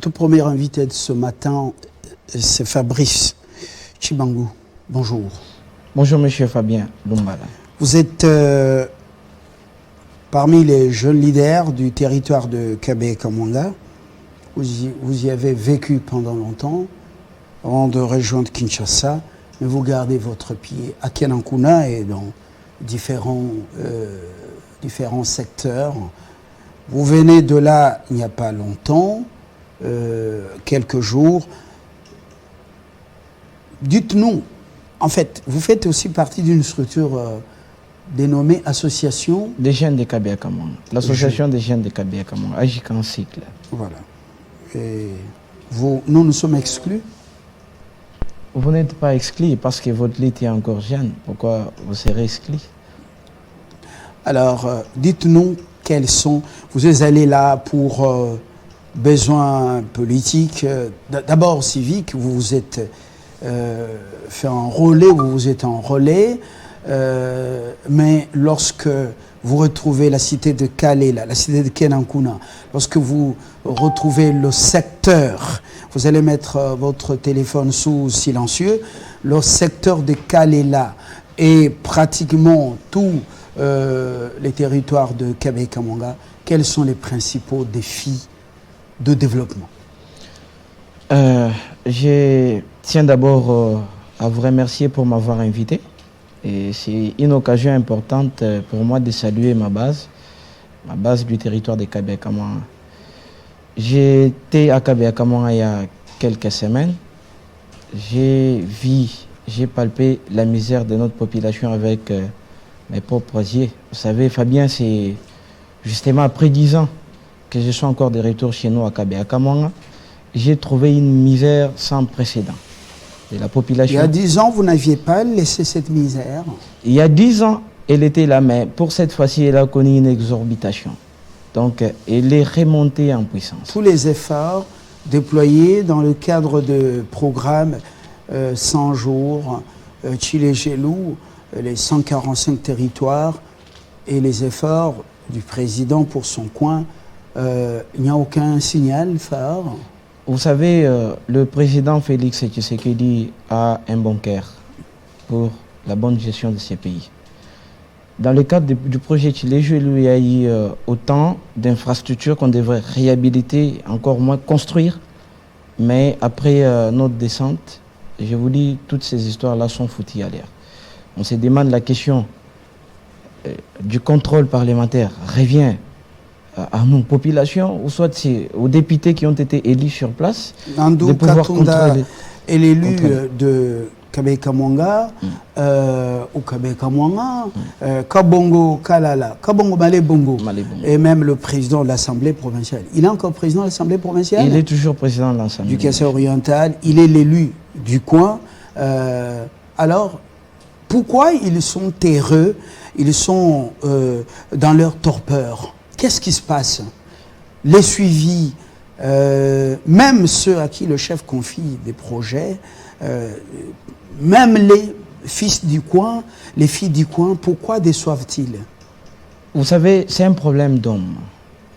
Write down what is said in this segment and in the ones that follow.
Notre premier invité de ce matin, c'est Fabrice Tshibangou. Bonjour. Bonjour, monsieur Fabien Lumbala. Vous êtes parmi les jeunes leaders du territoire de Kabé-Kamwanga. Vous y avez vécu pendant longtemps, avant de rejoindre Kinshasa, mais vous gardez votre pied à Kenankuna et dans différents secteurs. Vous venez de là il n'y a pas longtemps, quelques jours. Dites-nous, en fait, vous faites aussi partie d'une structure dénommée Association des jeunes de Kabé-Kamwanga. L'association des jeunes de Kabé-Kamwanga agit en cycle. Voilà. Et nous sommes exclus? Vous n'êtes pas exclus parce que votre lutte est encore jeune. Pourquoi vous serez exclus? Alors, dites-nous quels sont... Vous êtes allés là pour besoins politiques, d'abord civiques, vous vous êtes fait enrôler, vous vous êtes enrôlé, mais lorsque vous retrouvez la cité de Kalela, la cité de Kenankuna, lorsque vous retrouvez le secteur, vous allez mettre votre téléphone sous silencieux, le secteur de Kalela et pratiquement tous les territoires de Kabé-Kamwanga, quels sont les principaux défis de développement? Je tiens d'abord à vous remercier pour m'avoir invité. Et c'est une occasion importante pour moi de saluer ma base du territoire de Kabé-Kamwanga. J'étais à Kabé-Kamwanga il y a quelques semaines. J'ai vu, j'ai palpé la misère de notre population avec mes propres yeux. Vous savez, Fabien, c'est justement après 10 ans que je suis encore de retour chez nous à Kabé-Kamwanga. J'ai trouvé une misère sans précédent. De la population. Il y a 10 ans, vous n'aviez pas laissé cette misère? Il y a 10 ans, elle était là, mais pour cette fois-ci, elle a connu une exorbitation. Donc, elle est remontée en puissance. Tous les efforts déployés dans le cadre de programmes 100 jours, Tchilé-Gelou, les 145 territoires et les efforts du président pour son coin, il n'y a aucun signal fort? Vous savez, le président Félix Tshisekedi a un bon cœur pour la bonne gestion de ces pays. Dans le cadre du projet Tchilé-Gelou, il y a eu autant d'infrastructures qu'on devrait réhabiliter, encore moins construire. Mais après notre descente, je vous dis, toutes ces histoires-là sont foutues à l'air. On se demande la question du contrôle parlementaire revient à nos populations, ou soit aux députés qui ont été élus sur place, Nandou de pouvoir Katunda contrôler. est l'élu de Kabé-Kamwanga, ou Kabé-Kamwanga, Kabongo Kalala, Kabongo Malé Bongo, et même le président de l'Assemblée provinciale. Il est encore président de l'Assemblée provinciale? Il est toujours président de l'Assemblée. Du Kassai oriental, il est l'élu du coin. Alors, pourquoi ils sont terreux, ils sont dans leur torpeur? Qu'est-ce qui se passe? Les suivis, même ceux à qui le chef confie des projets, même les fils du coin, les filles du coin, pourquoi déçoivent-ils? Vous savez, c'est un problème d'hommes.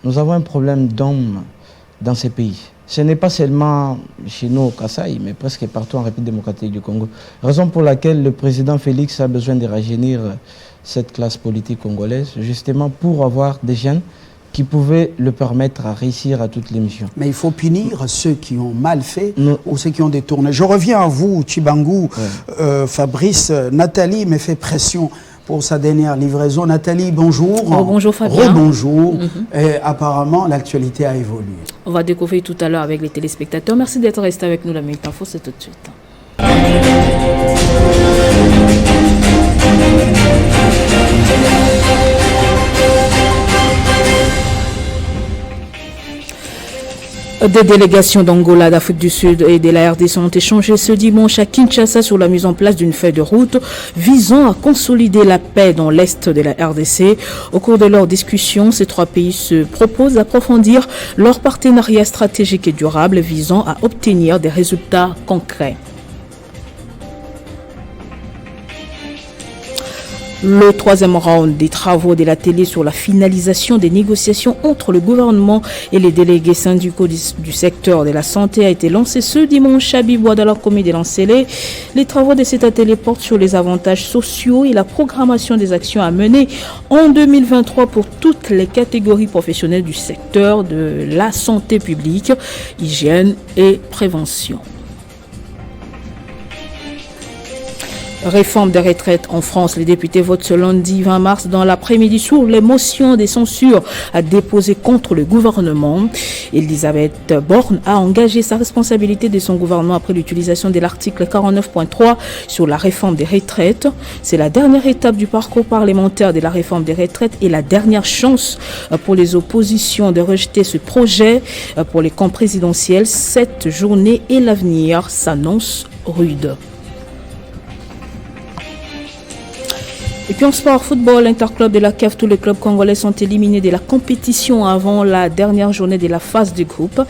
Nous avons un problème d'hommes dans ces pays. Ce n'est pas seulement chez nous au Kassai, mais presque partout en République démocratique du Congo. Raison pour laquelle le président Félix a besoin de rajeunir cette classe politique congolaise, justement pour avoir des jeunes qui pouvaient le permettre à réussir à toutes les missions. Mais il faut punir ceux qui ont mal fait ou ceux qui ont détourné. Je reviens à vous, Tshibangou, Fabrice. Nathalie me fait pression pour sa dernière livraison. Nathalie, bonjour. Oh, bonjour Fabien. Rebonjour. Et apparemment, l'actualité a évolué. On va découvrir tout à l'heure avec les téléspectateurs. Merci d'être resté avec nous. La Minute Info, c'est tout de suite. Des délégations d'Angola, d'Afrique du Sud et de la RDC ont échangé ce dimanche à Kinshasa sur la mise en place d'une feuille de route visant à consolider la paix dans l'Est de la RDC. Au cours de leur discussion, ces trois pays se proposent d'approfondir leur partenariat stratégique et durable visant à obtenir des résultats concrets. Le troisième round des travaux de la télé sur la finalisation des négociations entre le gouvernement et les délégués syndicaux du secteur de la santé a été lancé ce dimanche à Bibois dans la commune de Lancélé. Les travaux de cet atelier portent sur les avantages sociaux et la programmation des actions à mener en 2023 pour toutes les catégories professionnelles du secteur de la santé publique, hygiène et prévention. Réforme des retraites en France. Les députés votent ce lundi 20 mars dans l'après-midi sur les motions de censure à déposer contre le gouvernement. Elisabeth Borne a engagé sa responsabilité de son gouvernement après l'utilisation de l'article 49.3 sur la réforme des retraites. C'est la dernière étape du parcours parlementaire de la réforme des retraites et la dernière chance pour les oppositions de rejeter ce projet pour les camps présidentiels. Cette journée et l'avenir s'annoncent rudes. Et puis en sport, football, interclub de la CAF, tous les clubs congolais sont éliminés de la compétition avant la dernière journée de la phase de groupe.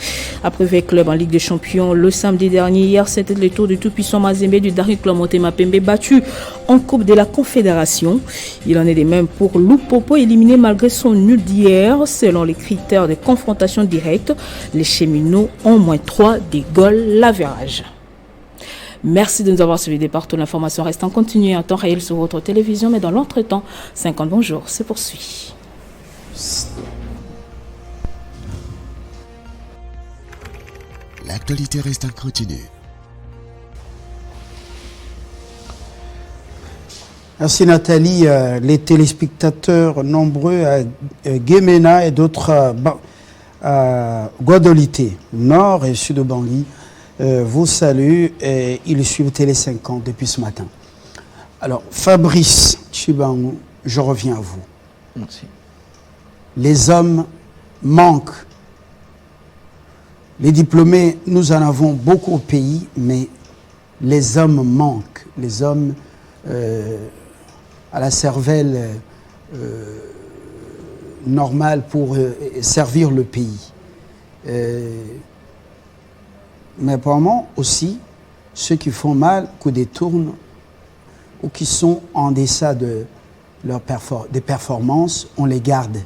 Après 20 clubs en Ligue des Champions le samedi dernier, hier c'était le tour du tout-puissant Mazembe du Daring Club Motema Pembe battu en Coupe de la Confédération. Il en est de même pour Lupopo, éliminé malgré son nul d'hier. Selon les critères de confrontation directe, les cheminots ont -3 des goals l'avérage. Merci de nous avoir suivis des partout. L'information reste en continu en temps réel sur votre télévision, mais dans l'entretemps, 50 bonjours se poursuit. L'actualité reste en continu. Merci Nathalie. Les téléspectateurs nombreux à Guémena et d'autres à Guadolité, nord et sud de Bangui, vous salue et ils suivent Télé 50 depuis ce matin. Alors, Fabrice Chibangu, je reviens à vous. Merci. Les hommes manquent. Les diplômés, nous en avons beaucoup au pays, mais les hommes manquent. Les hommes à la cervelle normale pour servir le pays. Mais apparemment aussi, ceux qui font mal, qui détournent ou qui sont en deçà de des performances, on les garde.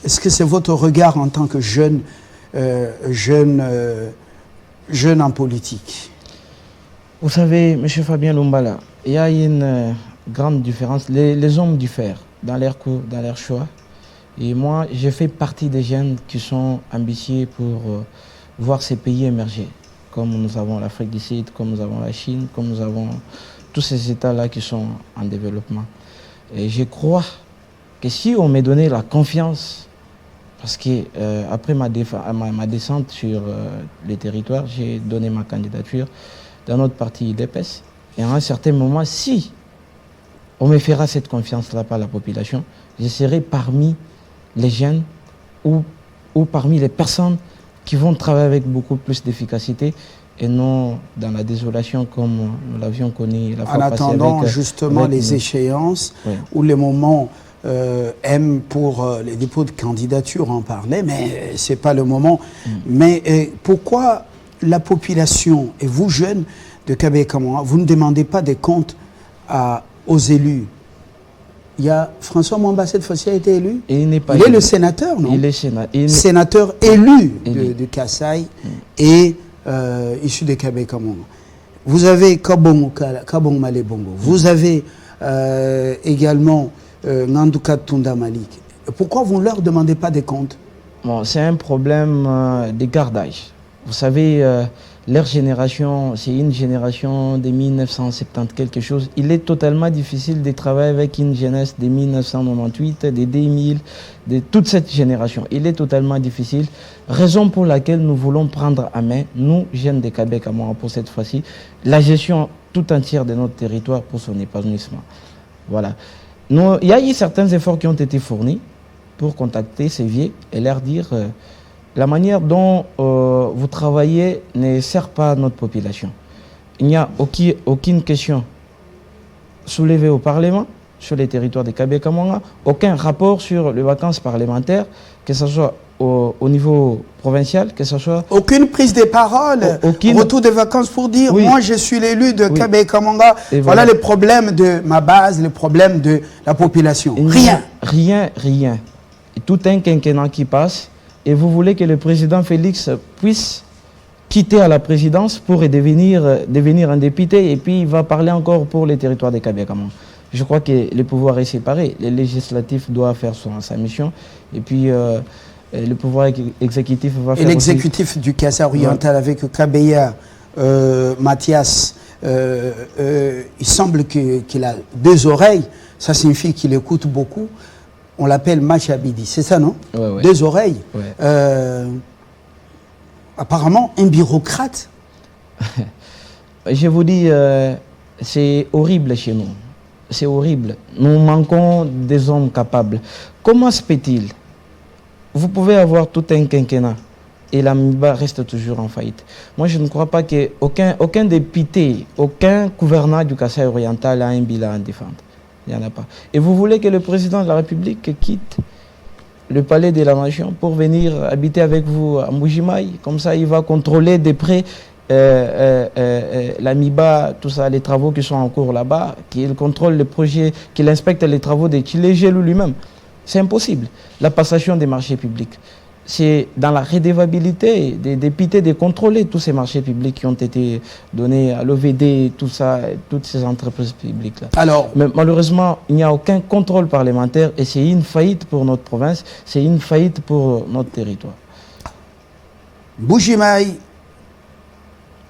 Est-ce que c'est votre regard en tant que jeune en politique? Vous savez, M. Fabien Lumbala, il y a une grande différence. Les hommes diffèrent dans leur cours, dans leur choix. Et moi, je fais partie des jeunes qui sont ambitieux pour voir ces pays émerger. Comme nous avons l'Afrique du Sud, comme nous avons la Chine, comme nous avons tous ces États-là qui sont en développement. Et je crois que si on m'est donné la confiance, parce que après ma descente sur les territoires, j'ai donné ma candidature dans notre parti IDPS. Et à un certain moment, si on me fera cette confiance-là par la population, je serai parmi les jeunes ou parmi les personnes qui vont travailler avec beaucoup plus d'efficacité et non dans la désolation comme nous l'avions connu la fois passée. En attendant justement les échéances ou les moments M pour les dépôts de candidature en parlait, mais ce n'est pas le moment. Mais pourquoi la population et vous jeunes de Kabé-Kamoa, vous ne demandez pas des comptes aux élus? Il y a François Mwamba cette fois-ci a été élu. Il est le sénateur, non? Il est sénateur élu de Kassai et issu de Kabé-Kamoa. Vous avez Kabong Malé Bongo. Vous avez également Nandouka Tunda Malik. Pourquoi vous ne leur demandez pas des comptes? Bon, c'est un problème de gardage. Vous savez, leur génération, c'est une génération de 1970 quelque chose. Il est totalement difficile de travailler avec une jeunesse de 1998, de 2000, de toute cette génération. Il est totalement difficile. Raison pour laquelle nous voulons prendre à main, nous, jeunes de Kabé-Kamoa, pour cette fois-ci, la gestion tout entière de notre territoire pour son épanouissement. Voilà. Il y a eu certains efforts qui ont été fournis pour contacter ces vieux et leur dire la manière dont vous travaillez ne sert pas à notre population. Il n'y a aucune question soulevée au Parlement sur les territoires de Kabylie et Kamanga, aucun rapport sur les vacances parlementaires, que ce soit au niveau provincial, que ce soit... Aucune prise de parole, retour des vacances pour dire, moi je suis l'élu de Kabylie et Kamanga, voilà les problèmes de ma base, les problèmes de la population. Rien. Rien. Et tout un quinquennat qui passe, et vous voulez que le président Félix puisse quitter à la présidence pour devenir un député, et puis il va parler encore pour les territoires de Kabylie et Kamanga. Je crois que le pouvoir est séparé. Le législatif doit faire sa mission, et puis le pouvoir exécutif va faire... Et l'exécutif du Kassai oriental avec Kabeya, Mathias, il semble qu'il a deux oreilles. Ça signifie qu'il écoute beaucoup. On l'appelle Machabidi, c'est ça, non? Deux oreilles. Apparemment, un bureaucrate. Je vous dis, c'est horrible chez nous. C'est horrible. Nous manquons des hommes capables. Comment se peut-il? Vous pouvez avoir tout un quinquennat et la MIBA reste toujours en faillite. Moi, je ne crois pas qu'aucun député, aucun gouverneur du Kassai oriental a un bilan à défendre. Il n'y en a pas. Et vous voulez que le président de la République quitte le palais de la Nation pour venir habiter avec vous à Mbujimaï? Comme ça, il va contrôler de près la MIBA, tout ça, les travaux qui sont en cours là-bas, qu'il contrôle le projet, qu'il inspecte les travaux de Tchilégelou lui-même. C'est impossible. La passation des marchés publics. C'est dans la redevabilité des députés de contrôler tous ces marchés publics qui ont été donnés à l'OVD, tout ça, toutes ces entreprises publiques-là. Alors, mais malheureusement, il n'y a aucun contrôle parlementaire et c'est une faillite pour notre province, c'est une faillite pour notre territoire. Mbujimaï,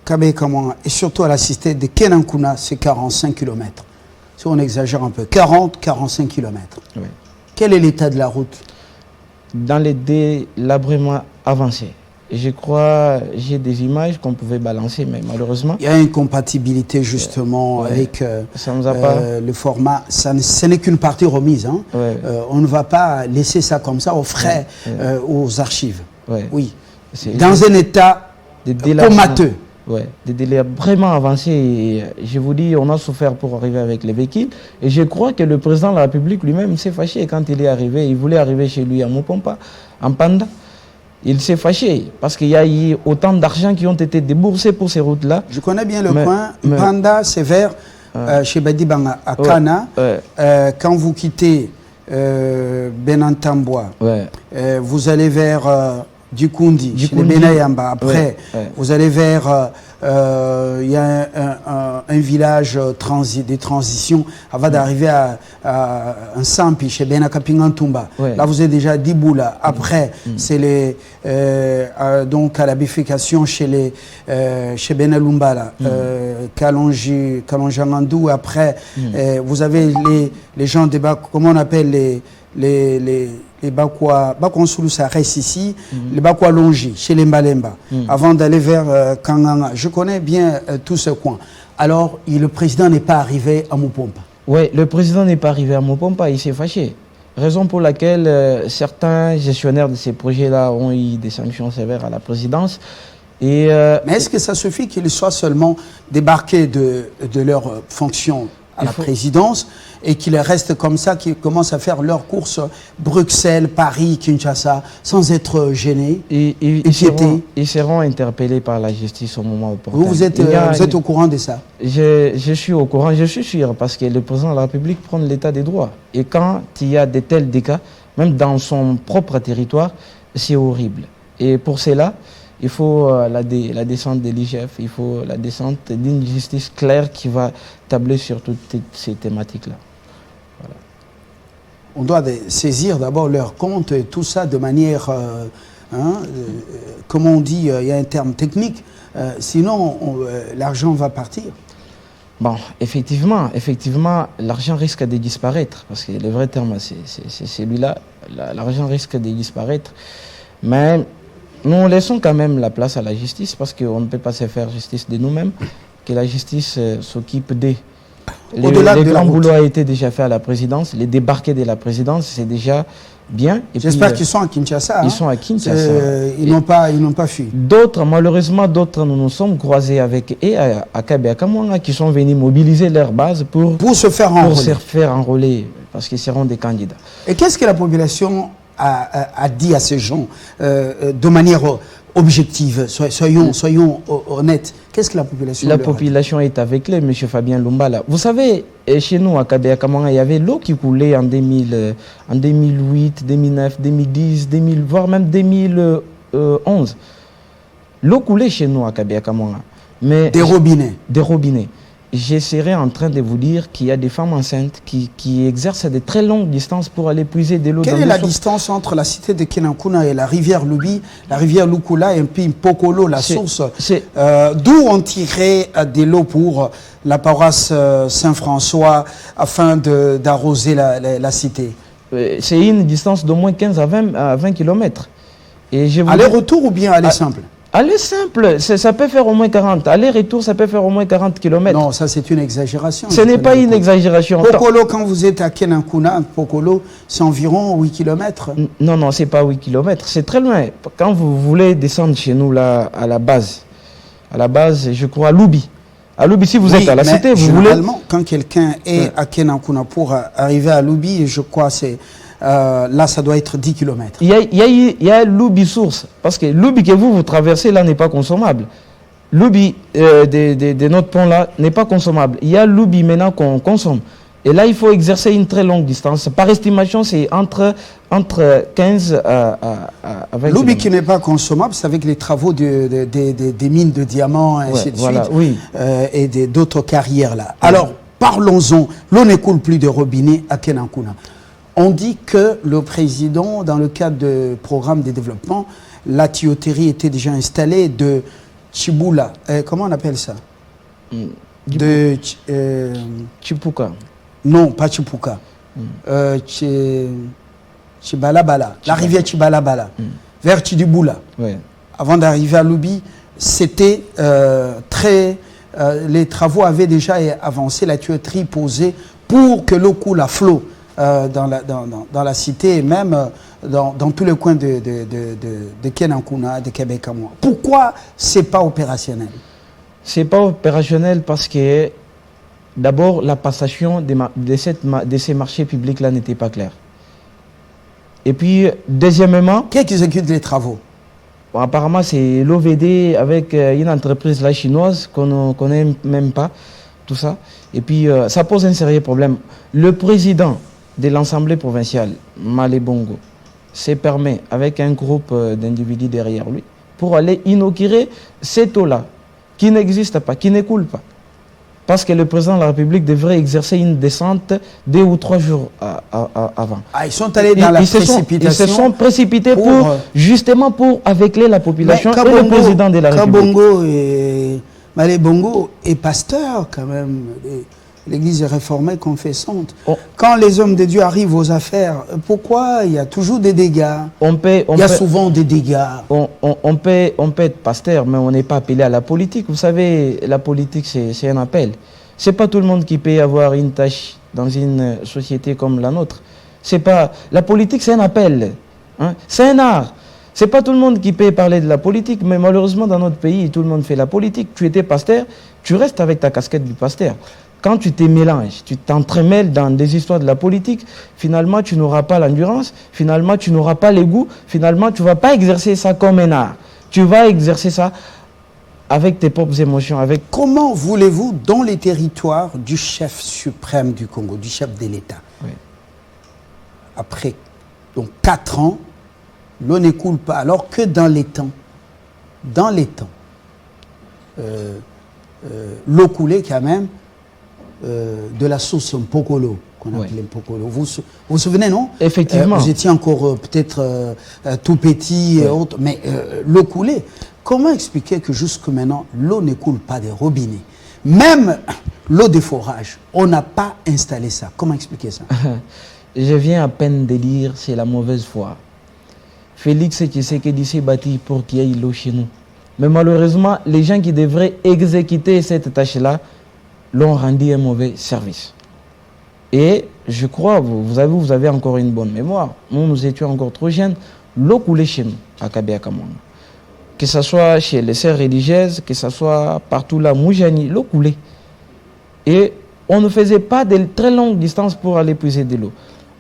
Kabylie et Kamanga, et surtout à la cité de Kenankuna, c'est 45 km. Si on exagère un peu, 40-45 km. Oui. Quel est l'état de la route? Dans les délabrements avancés. Je crois, j'ai des images qu'on pouvait balancer, mais malheureusement... Il y a une compatibilité justement avec ça nous a pas... le format. Ce n'est qu'une partie remise. Hein. On ne va pas laisser ça comme ça aux frais, aux archives. Oui. Dans un état comateux. Des délais vraiment avancés. Et je vous dis, on a souffert pour arriver avec les véhicules. Et je crois que le président de la République lui-même s'est fâché quand il est arrivé. Il voulait arriver chez lui à Mopompa, en Panda. Il s'est fâché parce qu'il y a eu autant d'argent qui ont été déboursés pour ces routes-là. Je connais bien le coin. Panda, c'est vers chez Badibanga, à Kana. Quand vous quittez Benantamboa, vous allez vers... Dikundi, chez les Benayamba. Après, vous allez vers... Il y a un village de transition avant d'arriver à un Sampi, chez Benakapingantumba. Là, vous êtes déjà à Diboula. Après, c'est donc à la bifurcation chez Benalumbala, Kalonjangandou. Après, vous avez les gens de bas, comment on appelle les Bakwa Soulou, ça reste ici, les Bakwa Longi, chez les Mbalemba, avant d'aller vers Kanganga. Je connais bien tout ce coin. Alors, le président n'est pas arrivé à Mopompa. Oui, le président n'est pas arrivé à Mopompa, il s'est fâché. Raison pour laquelle certains gestionnaires de ces projets-là ont eu des sanctions sévères à la présidence. Et, mais est-ce que ça suffit qu'ils soient seulement débarqués de leur fonction à la présidence et qu'ils restent comme ça, qu'ils commencent à faire leurs courses Bruxelles, Paris, Kinshasa, sans être gênés, ils seront interpellés par la justice au moment opportun. Vous êtes au courant de ça? Je suis au courant, je suis sûr, parce que le président de la République prend l'état des droits. Et quand il y a de tels dégâts, même dans son propre territoire, c'est horrible. Et pour cela, il faut la descente de l'IGF, il faut la descente d'une justice claire qui va tabler sur toutes ces thématiques-là. Voilà. On doit saisir d'abord leur compte et tout ça de manière, comme on dit, il y a un terme technique, sinon l'argent va partir. Bon, effectivement, l'argent risque de disparaître, parce que le vrai terme, c'est celui-là, l'argent risque de disparaître, mais... Nous laissons quand même la place à la justice parce qu'on ne peut pas se faire justice de nous-mêmes, que la justice s'occupe des... Le grand boulot a été déjà fait à la présidence, les débarqués de la présidence, c'est déjà bien. J'espère qu'ils sont à Kinshasa. Ils sont à Kinshasa. Ils n'ont pas fui. D'autres, malheureusement, nous nous sommes croisés avec eux à Kabea-Kamwanga qui sont venus mobiliser leur base pour se faire enrôler parce qu'ils seront des candidats. Et qu'est-ce que la population a dit à ces gens de manière objective? Soyons honnêtes. Qu'est-ce que la population La population est avec eux, M. Fabien Lumbala. Vous savez, chez nous, à Kabea-Kamwanga, il y avait l'eau qui coulait en 2008, 2009, 2010, voire même 2011. L'eau coulait chez nous à Kabea-Kamwanga. Des robinets. Des robinets. Je serais en train de vous dire qu'il y a des femmes enceintes qui exercent de très longues distances pour aller puiser de l'eau. Quelle est la distance entre la cité de Kenankuna et la rivière Lubi, la rivière Lukula et puis Mpokolo, la source, d'où on tirait de l'eau pour la paroisse Saint-François afin d'arroser la cité? C'est une distance d'au moins 15 à 20 km. Aller-retour ou bien aller simple? Aller simple, ça peut faire au moins 40. Aller-retour, ça peut faire au moins 40 km. Non, ça c'est une exagération. Ce n'est pas une exagération. Pokolo, quand vous êtes à Kenankuna, Pokolo, c'est environ 8 km. Non, c'est pas 8 km. C'est très loin. Quand vous voulez descendre chez nous, là, à la base, je crois, à Lubi. À Lubi, si vous êtes à la cité, vous voulez... Quand quelqu'un est à Kenankuna pour arriver à Lubi, je crois c'est... là, ça doit être 10 km. Il y a Lubi source. Parce que Lubi que vous traversez là n'est pas consommable. Lubi de notre pont là n'est pas consommable. Il y a Lubi maintenant qu'on consomme. Et là, il faut exercer une très longue distance. Par estimation, c'est entre 15 à 20 Lubi qui n'est pas consommable, c'est avec les travaux des mines de diamants, ainsi de suite, oui. Et d'autres carrières là. Alors, parlons-en. L'eau ne coule plus de robinet à Kenankuna. On dit que le président, dans le cadre du programme de développement, la tuyauterie était déjà installée de Chibula. Comment on appelle ça? De Chipuka. Non, pas Chipuka. Chibalabala. La rivière Chibalabala. Vers Chidibula. Ouais. Avant d'arriver à Lubi, c'était les travaux avaient déjà avancé, la tuyauterie posée pour que l'eau coule à flot. Dans la cité et même dans tous les coins de Kenankuna, de Kabea-Kamwanga. Pourquoi ce n'est pas opérationnel? Ce n'est pas opérationnel parce que d'abord la passation de ces marchés publics-là n'était pas claire. Et puis deuxièmement... Qui exécute les travaux? Bon, apparemment c'est l'OVD avec une entreprise là chinoise qu'on ne connaît même pas, tout ça. Et puis ça pose un sérieux problème. Le président de l'Assemblée provinciale, Malé Bongo, se permet, avec un groupe d'individus derrière lui, pour aller inaugurer cette eau-là, qui n'existe pas, qui ne coule pas. Parce que le président de la République devrait exercer une descente 2 ou 3 jours avant. Ah, ils sont allés dans la précipitation. Ils se sont précipités justement pour aveugler la population et le président de la République. Kabongo et Malé Bongo est pasteur quand même. L'église réformée confessante. Quand les hommes de Dieu arrivent aux affaires, pourquoi il y a toujours des dégâts? Il y a souvent des dégâts. On peut être pasteur, mais on n'est pas appelé à la politique. Vous savez, la politique, c'est un appel. Ce n'est pas tout le monde qui peut avoir une tâche dans une société comme la nôtre. La politique, c'est un appel. Hein? C'est un art. Ce n'est pas tout le monde qui peut parler de la politique, mais malheureusement, dans notre pays, tout le monde fait la politique. Tu étais pasteur, tu restes avec ta casquette du pasteur. Quand tu te mélanges, tu t'entremêles dans des histoires de la politique, finalement, tu n'auras pas l'endurance, finalement, tu n'auras pas les goûts, finalement, tu ne vas pas exercer ça comme un art. Tu vas exercer ça avec tes propres émotions. Comment voulez-vous, dans les territoires du chef suprême du Congo, du chef de l'État, après donc 4 ans, l'eau ne coule pas, alors que dans les temps, l'eau coulait quand même de la source Mpokolo, qu'on appelait Mpokolo. Vous vous souvenez, non? Effectivement. Vous étiez encore peut-être tout petit et autres, mais l'eau coulait. Comment expliquer que jusque maintenant, l'eau ne coule pas des robinets? Même l'eau des forages, on n'a pas installé ça. Comment expliquer ça? Je viens à peine de lire, c'est la mauvaise foi. Félix Tshisekedi s'est bâti pour qu'il y ait l'eau chez nous. Mais malheureusement, les gens qui devraient exécuter cette tâche-là l'ont rendu un mauvais service. Et je crois, vous avez encore une bonne mémoire. Nous étions encore trop jeunes. L'eau coulait chez nous, à Kabea-Kamwanga. Que ce soit chez les sœurs religieuses, que ce soit partout là, Moujani, l'eau coulait. Et on ne faisait pas de très longues distances pour aller puiser de l'eau.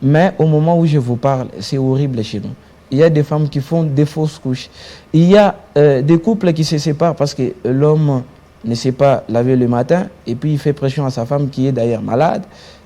Mais au moment où je vous parle, c'est horrible chez nous. Il y a des femmes qui font des fausses couches. Il y a des couples qui se séparent parce que l'homme ne sait pas laver le matin et puis il fait pression à sa femme qui est d'ailleurs malade.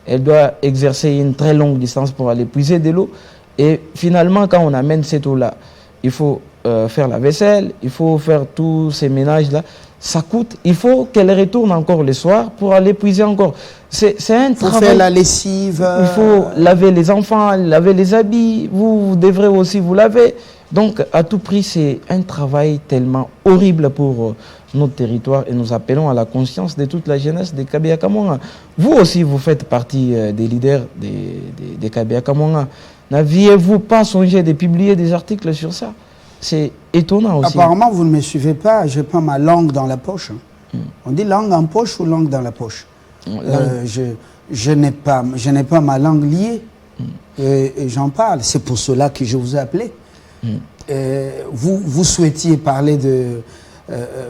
Elle doit exercer une très longue distance pour aller puiser de l'eau. Et finalement, quand on amène cette eau-là, il faut faire la vaisselle, il faut faire tous ces ménages-là. Ça coûte. Il faut qu'elle retourne encore le soir pour aller puiser encore. C'est un travail. Il faut faire la lessive. Il faut laver les enfants, laver les habits. Vous devrez aussi vous laver. Donc, à tout prix, c'est un travail tellement horrible pour notre territoire et nous appelons à la conscience de toute la jeunesse de Kabea-Kamwanga. Vous aussi, vous faites partie des leaders de Kabea-Kamwanga. N'aviez-vous pas songé de publier des articles sur ça? C'est étonnant aussi. Apparemment, vous ne me suivez pas. Je prends ma langue dans la poche. On dit langue en poche ou langue dans la poche. Je n'ai pas ma langue liée. Et j'en parle. C'est pour cela que je vous ai appelé. Vous souhaitiez parler de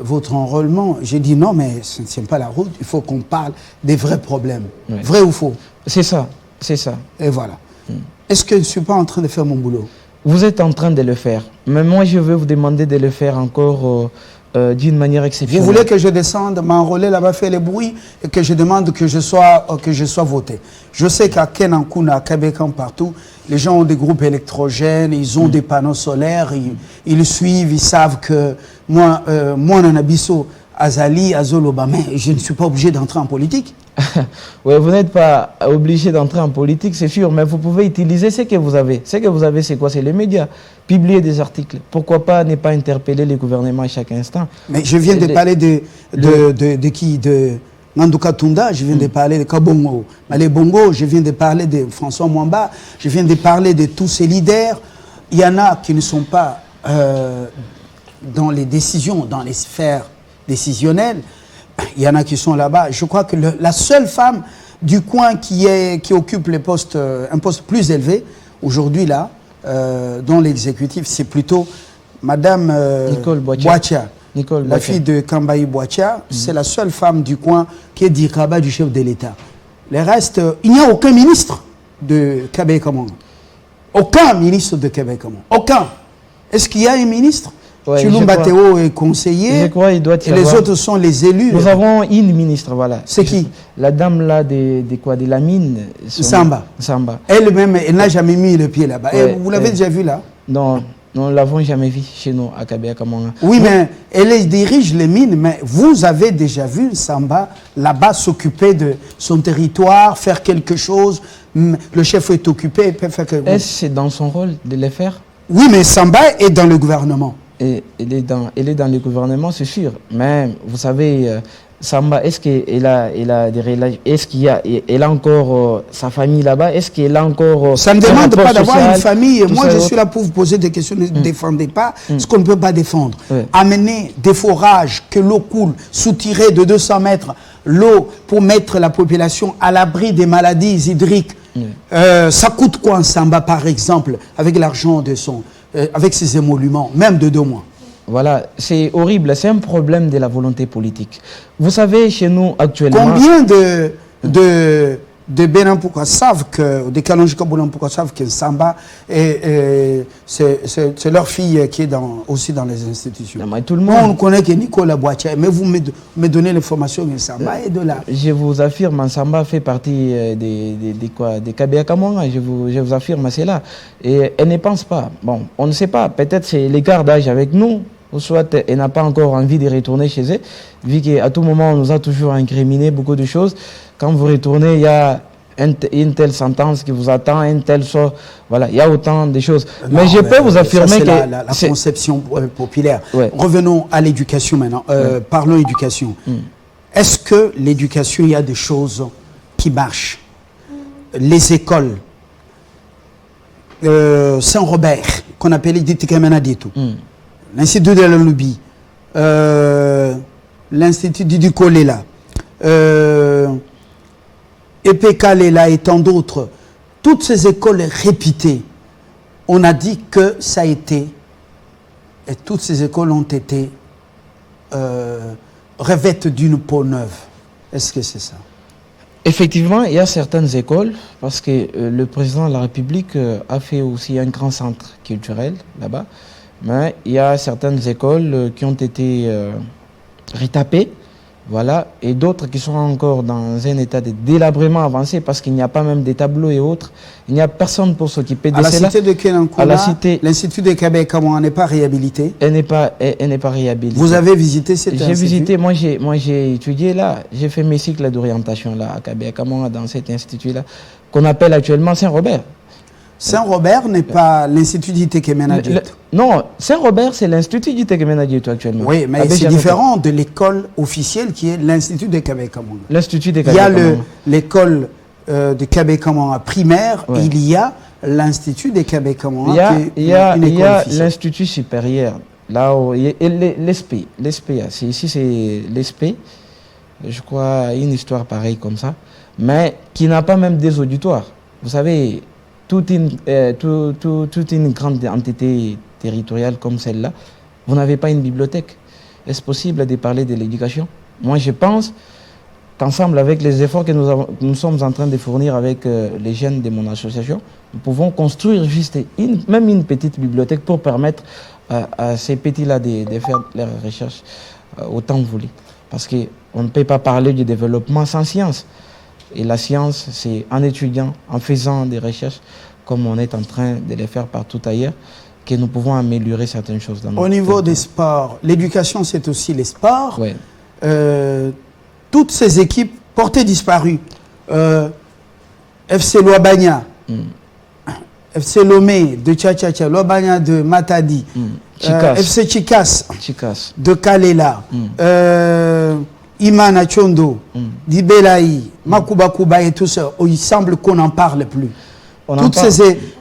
votre enrôlement. J'ai dit non, mais ce ne tient pas la route. Il faut qu'on parle des vrais problèmes. Oui. Vrai ou faux? C'est ça, c'est ça. Et voilà. Est-ce que je ne suis pas en train de faire mon boulot? Vous êtes en train de le faire. Mais moi, je vais vous demander de le faire encore d'une manière exceptionnelle. Vous voulez que je descende, m'enrôler là-bas, faire les bruits et que je demande que je sois voté. Je sais qu'à Kenankuna, à Québec, partout, les gens ont des groupes électrogènes, ils ont des panneaux solaires, ils suivent, ils savent que moi, Nanabiso, Azali, Azol Obama, je ne suis pas obligé d'entrer en politique. Oui, vous n'êtes pas obligé d'entrer en politique, c'est sûr, mais vous pouvez utiliser ce que vous avez. Ce que vous avez, c'est quoi? C'est les médias. Publier des articles. Pourquoi pas ne pas interpeller les gouvernements à chaque instant? Mais je viens de parler de qui? De Nandouka Tunda, je viens de parler de Kabongo. Malé Bongo, je viens de parler de François Mwamba, je viens de parler de tous ces leaders. Il y en a qui ne sont pas dans les décisions, dans les sphères décisionnelles. Il y en a qui sont là-bas. Je crois que la seule femme du coin qui occupe un poste plus élevé, aujourd'hui là, dans l'exécutif, c'est plutôt Madame Nicole Boatia. La fille de Kambayi Boatia, c'est la seule femme du coin qui est d'Iraba du chef de l'État. Le reste, il n'y a aucun ministre de Kabea-Kamwanga. Aucun ministre de Kabea-Kamwanga. Aucun. Est-ce qu'il y a un ministre? Chilumba Théo est conseiller, je crois, il doit y et les autres sont les élus. Nous avons une ministre, voilà. C'est qui? La dame là de la mine. Samba. Elle-même, elle n'a jamais mis le pied là-bas. Vous l'avez déjà vu là? Non, nous ne l'avons jamais vu chez nous à Kabea-Kamwanga. Oui, mais elle dirige les mines, mais vous avez déjà vu Samba là-bas s'occuper de son territoire, faire quelque chose. Le chef est occupé, il peut faire quelque chose. Est-ce que c'est dans son rôle de le faire? Oui, mais Samba est dans le gouvernement. Elle est dans le gouvernement, c'est sûr. Mais vous savez, Samba, est-ce qu'elle a des relations? Est-ce qu'elle a encore sa famille là-bas? Est-ce qu'elle a encore ça ne demande pas d'avoir une famille. Moi, je ça, suis là pour vous poser des questions. Ne défendez pas ce qu'on ne peut pas défendre. Ouais. Amener des forages, que l'eau coule, soutirer de 200 mètres l'eau pour mettre la population à l'abri des maladies hydriques. Ça coûte quoi en Samba, par exemple, avec l'argent de avec ses émoluments, même de 2 mois? Voilà, c'est horrible, c'est un problème de la volonté politique. Vous savez, chez nous actuellement... Combien de Benampoukwa savent que, des Kalonjika Benampoukwa savent que Samba, c'est leur fille qui est aussi dans les institutions. Non, mais tout le monde... Nous, on connaît que Nicolas Boatia, mais vous me donnez l'information que Samba est de là. Je vous affirme, Samba fait partie des Kabea-Kamwanga, je vous affirme, c'est là. Et elle ne pense pas. Bon, on ne sait pas, peut-être c'est l'écart d'âge avec nous, ou soit elle n'a pas encore envie de retourner chez elle, vu qu'à tout moment on nous a toujours incriminé beaucoup de choses. Quand vous retournez, il y a une telle sentence qui vous attend, un tel sort, voilà, il y a autant de choses. Non, mais je peux vous affirmer que... la conception populaire. Ouais. Revenons à l'éducation maintenant, parlons éducation. Est-ce que l'éducation, il y a des choses qui marchent? Les écoles, Saint-Robert, qu'on appelait Ditikemenaditu, l'Institut de la Lubie, l'Institut du Kolela, EPK Lela et tant d'autres, toutes ces écoles réputées, on a dit que ça a été, et toutes ces écoles ont été revêtes d'une peau neuve. Est-ce que c'est ça? Effectivement, il y a certaines écoles, parce que le président de la République a fait aussi un grand centre culturel là-bas, mais il y a certaines écoles qui ont été retapées, voilà, et d'autres qui sont encore dans un état de délabrement avancé, parce qu'il n'y a pas même des tableaux et autres. Il n'y a personne pour s'occuper de cela. À la cité de Kenankuna, l'Institut de Québec n'est pas réhabilité. Elle n'est pas réhabilitée. Vous avez visité cet institut? J'ai visité, moi j'ai étudié là, j'ai fait mes cycles d'orientation là à Kabé-Kamon, dans cet institut-là, qu'on appelle actuellement Saint-Robert. Saint-Robert n'est pas l'Institut d'Itekemenadjit. Non, Saint-Robert, c'est l'Institut d'Itekemenadjit actuellement. Oui, mais c'est différent de l'école officielle qui est l'Institut de Kabé-Kamon. L'Institut de Kabé-Kamon. Il y a l'école de Kabé-Kamon primaire, ouais. Il y a l'Institut de Kabé-Kamon. Il y a l'Institut supérieur, là où il y a l'ESP. Ici, c'est l'ESP. Je crois une histoire pareille comme ça, mais qui n'a pas même des auditoires. Vous savez, toute une grande entité territoriale comme celle-là, vous n'avez pas une bibliothèque. Est-ce possible de parler de l'éducation? Moi, je pense qu'ensemble, avec les efforts que nous sommes en train de fournir avec les jeunes de mon association, nous pouvons construire juste même une petite bibliothèque pour permettre à ces petits-là de faire leurs recherches au temps voulu. Parce qu'on ne peut pas parler du développement sans science. Et la science, c'est en étudiant, en faisant des recherches, comme on est en train de les faire partout ailleurs, que nous pouvons améliorer certaines choses dans notre Au niveau des sports, l'éducation, c'est aussi les sports. Ouais. Toutes ces équipes portées disparues, FC Loabania, FC Lomé de Tchatchacha, Loabania de Matadi, FC Chikas de Kalela, Imana Chondo, Dibelaï, Makubakuba et tout ça, il semble qu'on n'en parle plus.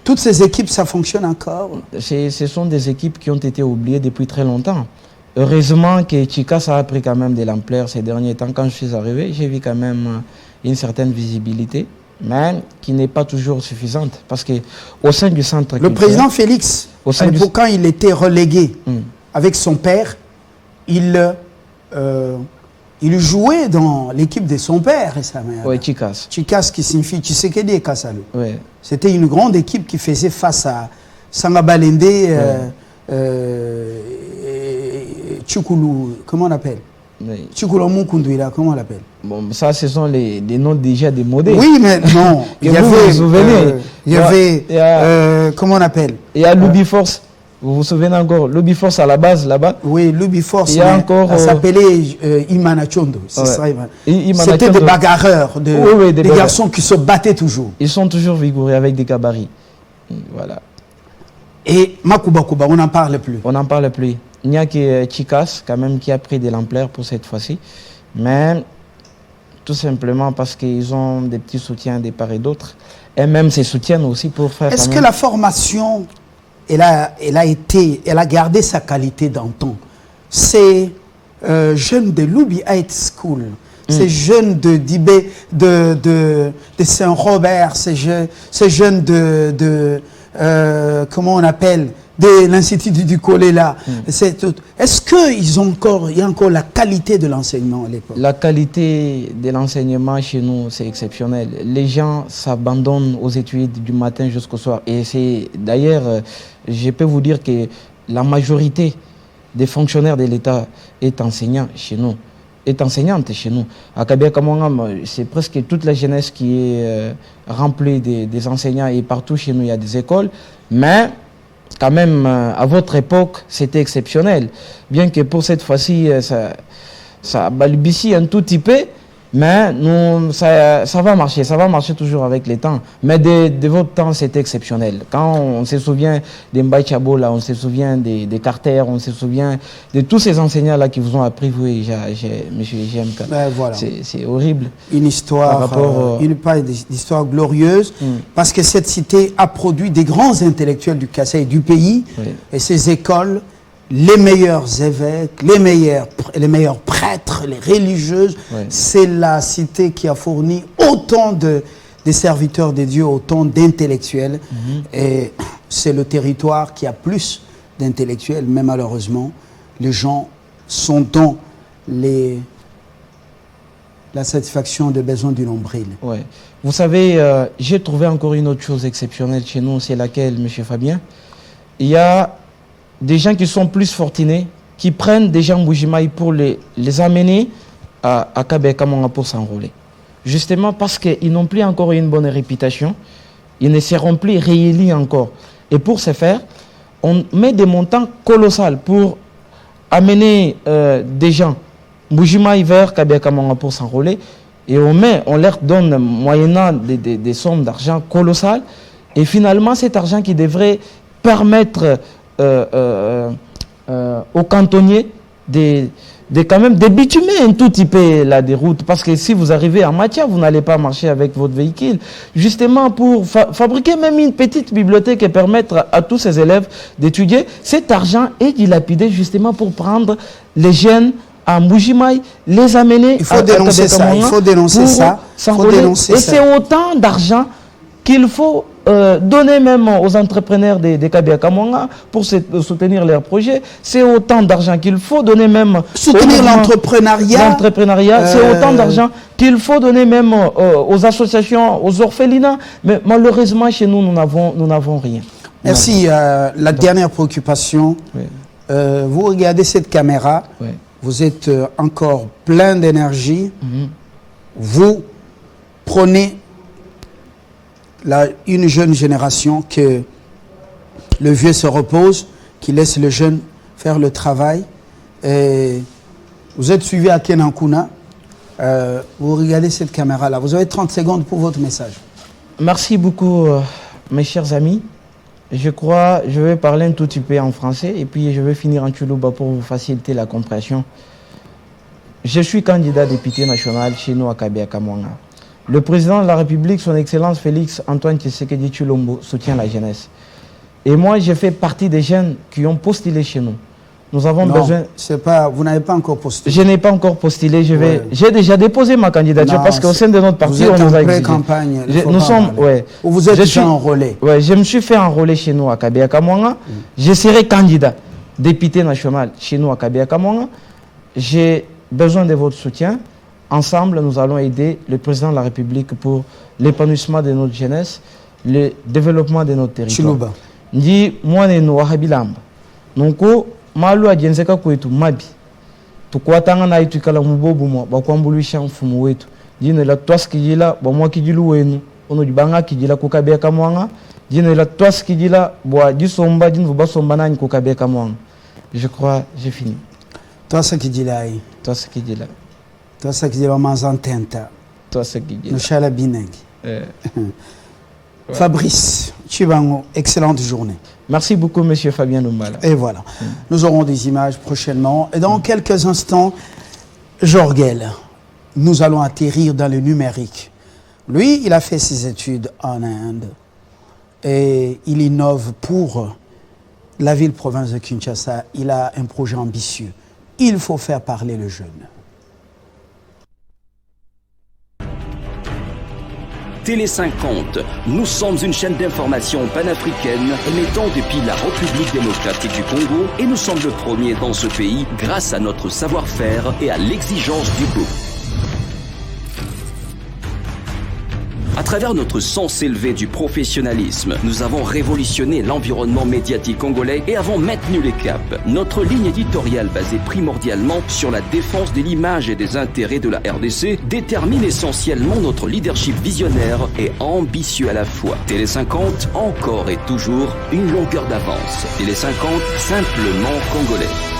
Toutes ces équipes, ça fonctionne encore? Ce sont des équipes qui ont été oubliées depuis très longtemps. Heureusement que Chikas a pris quand même de l'ampleur ces derniers temps. Quand je suis arrivé, j'ai vu quand même une certaine visibilité, mais qui n'est pas toujours suffisante. Parce qu'au sein du centre... Le président Félix, quand il était relégué avec son père, il jouait dans l'équipe de son père et sa mère. Oui, Chikas. Chikas qui signifie Tshisekedi et Kassalu. Oui. C'était une grande équipe qui faisait face à Sangabalende, Tchoukoulou, comment on appelle? Oui. Tchoukoulou Moukoundouila, comment on l'appelle? Bon, ça, ce sont les noms déjà des modèles. Oui, mais non. il y avait, comment on appelle? Il y a Lubiforce. Vous vous souvenez encore, Lubiforce à la base, là-bas? Oui, Lubiforce, il y a encore, elle s'appelait Imana Chondo. C'était des bagarreurs, des garçons qui se battaient toujours. Ils sont toujours vigoureux avec des gabarits. Voilà. Et Makubakuba, on n'en parle plus. On n'en parle plus. Il n'y a que Chikas, quand même, qui a pris de l'ampleur pour cette fois-ci. Mais tout simplement parce qu'ils ont des petits soutiens des part et d'autres. Et même ces soutiennent aussi pour faire... Est-ce que la formation... Elle a gardé sa qualité d'antan. Ces jeunes de Loubi High School, ces jeunes de Dibé, de Saint-Robert, ces jeunes de comment on appelle, de l'Institut du Kolela. Est-ce qu'il y a encore la qualité de l'enseignement à l'époque? La qualité de l'enseignement chez nous, c'est exceptionnel. Les gens s'abandonnent aux études du matin jusqu'au soir. Et c'est d'ailleurs, je peux vous dire que la majorité des fonctionnaires de l'État est enseignante chez nous. À Kabé-Kamon, c'est presque toute la jeunesse qui est remplie des enseignants. Et partout chez nous, il y a des écoles. Mais quand même, à votre époque, c'était exceptionnel. Bien que pour cette fois-ci, ça balbutie un tout petit peu, mais ça va marcher toujours avec les temps. Mais de votre temps, c'était exceptionnel. Quand on se souvient des Mbaye Chabo, là, on se souvient des Carter, on se souvient de tous ces enseignants-là qui vous ont appris, vous et M. GMK. Ben voilà. C'est horrible. Une histoire, une histoire glorieuse, parce que cette cité a produit des grands intellectuels du Kassai et du pays, et ces écoles, les meilleurs évêques, les meilleurs prêtres, les religieuses, c'est la cité qui a fourni autant de serviteurs de Dieu, autant d'intellectuels. Et c'est le territoire qui a plus d'intellectuels, mais malheureusement, les gens sont dans la satisfaction des besoins du nombril. Ouais. Vous savez, j'ai trouvé encore une autre chose exceptionnelle chez nous, c'est laquelle, M. Fabien? Il y a des gens qui sont plus fortunés, qui prennent des gens Mbujimaï pour les amener à Kabé-Kamanga pour s'enrôler. Justement parce qu'ils n'ont plus encore une bonne réputation, ils ne seront plus réélus encore. Et pour ce faire, on met des montants colossaux pour amener des gens Mbujimaï vers Kabé-Kamanga pour s'enrôler. Et on leur donne moyennant des sommes d'argent colossales. Et finalement, cet argent qui devrait permettre aux cantonniers quand même de bitumer un tout petit peu la déroute. Parce que si vous arrivez en matière, vous n'allez pas marcher avec votre véhicule. Justement pour fabriquer même une petite bibliothèque et permettre à tous ces élèves d'étudier, cet argent est dilapidé justement pour prendre les jeunes à Mbujimaï, les amener il faut dénoncer ça, il faut dénoncer ça. Et c'est autant d'argent qu'il faut donner même aux entrepreneurs de Kabé-Kamanga pour soutenir leurs projets. C'est autant d'argent qu'il faut donner même... Soutenir l'entrepreneuriat. C'est autant d'argent qu'il faut donner même aux associations, aux orphelinats. Mais malheureusement, chez nous, nous n'avons rien. Merci. La dernière préoccupation. Oui. Vous regardez cette caméra. Oui. Vous êtes encore plein d'énergie. Vous prenez une jeune génération que le vieux se repose, qui laisse le jeune faire le travail. Et vous êtes suivi à Kenankuna. Vous regardez cette caméra-là. Vous avez 30 secondes pour votre message. Merci beaucoup, mes chers amis. Je crois, je vais parler un tout petit peu en français et puis je vais finir en Tchoulouba pour vous faciliter la compréhension. Je suis candidat député national chez nous à Kabé-Kamanga. Le président de la République, son Excellence Félix Antoine Tshisekedi Tshilombo, soutient la jeunesse. Et moi, je fais partie des jeunes qui ont postulé chez nous. Nous avons besoin... Vous n'avez pas encore postulé. Je n'ai pas encore postulé. J'ai déjà déposé ma candidature parce qu'au sein de notre parti, on nous a exigé. Campagne. Nous sommes... Vous êtes déjà enrôlé. Oui, je me suis fait enrôler chez nous à Kabé-Kamanga. Je serai candidat député national chez nous à Kabé-Kamanga. J'ai besoin de votre soutien. Ensemble, nous allons aider le président de la République pour l'épanouissement de notre jeunesse, le développement de notre territoire. Ndi mwane no wahabilamba. Nonko malu ajenzeka kwetu mabi. Tukwatanga na itu kala mubobu mo bakwambuluisha mfumu wetu. Jino la twaskijila bamwa kijilu wenu. Ono jibanga kijila ku Kabé-Kamanga. Jino la twaskijila bwa jisomba jino basomba nani ku Kabé-Kamanga. Je crois j'ai fini. Twaskijila yi. Twaskijila. Toi, ce qui est vraiment entente. Toi, ce qui est. Nous sommes bineng. Fabrice Chibango, excellente journée. Merci beaucoup, monsieur Fabien Lumbala. Et voilà. Nous aurons des images prochainement. Et dans quelques instants, Jorgel, nous allons atterrir dans le numérique. Lui, il a fait ses études en Inde. Et il innove pour la ville-province de Kinshasa. Il a un projet ambitieux. Il faut faire parler le jeune. Télé 50, nous sommes une chaîne d'information panafricaine émettant depuis la République démocratique du Congo et nous sommes le premier dans ce pays grâce à notre savoir-faire et à l'exigence du beau. À travers notre sens élevé du professionnalisme, nous avons révolutionné l'environnement médiatique congolais et avons maintenu les caps. Notre ligne éditoriale basée primordialement sur la défense de l'image et des intérêts de la RDC détermine essentiellement notre leadership visionnaire et ambitieux à la fois. Télé 50, encore et toujours, une longueur d'avance. Télé 50, simplement congolais.